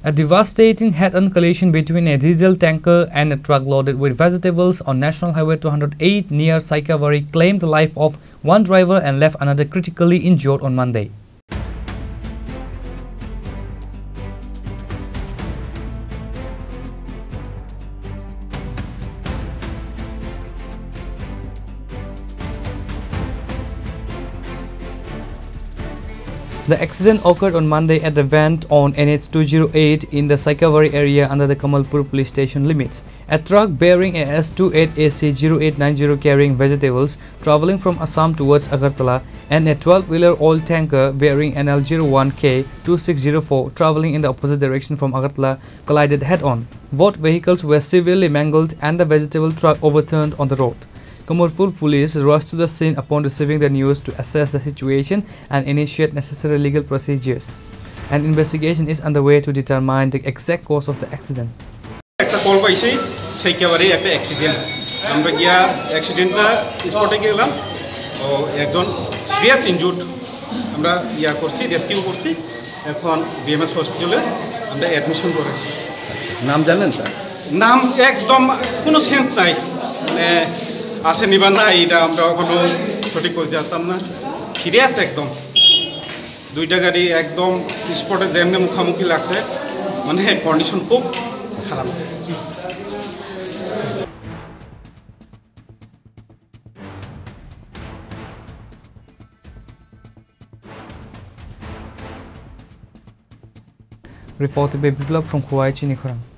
A devastating head-on collision between a diesel tanker and a truck loaded with vegetables on National Highway 208 near Saikawari claimed the life of one driver and left another critically injured on Monday. The accident occurred on Monday at the Vent on NH 208 in the Saikawari area under the Kamalpur police station limits. A truck bearing a S28AC0890 carrying vegetables traveling from Assam towards Agartala and a 12-wheeler oil tanker bearing NL01K2604 traveling in the opposite direction from Agartala collided head-on. Both vehicles were severely mangled and the vegetable truck overturned on the road. Kamalpur police rushed to the scene upon receiving the news to assess the situation and initiate necessary legal procedures. An investigation is underway to determine the exact cause of the accident. একটা call পাইছি সাইকাবারে একটা accident আমরা গিয়া অ্যাক্সিডেন্টটা স্পটে গেলাম ও একজন serious injured আমরা করছি রেস্কিউ করছি এখন বিএমএস হসপিটালে আমরা অ্যাডমিশন করেছি নাম জানেন স্যার নাম একদম কোনো সেন্স নাই মানে আছে নিবা না এটা আমরা কোনো সঠিক করে জানতাম না সিরিয়াস একদম দুইটা গাড়ি একদম স্পটে জ্যামে মুখামুখি লাগছে মানে কন্ডিশন খুব খারাপ Reported by Biplab from Kuwait, Chinikhorang.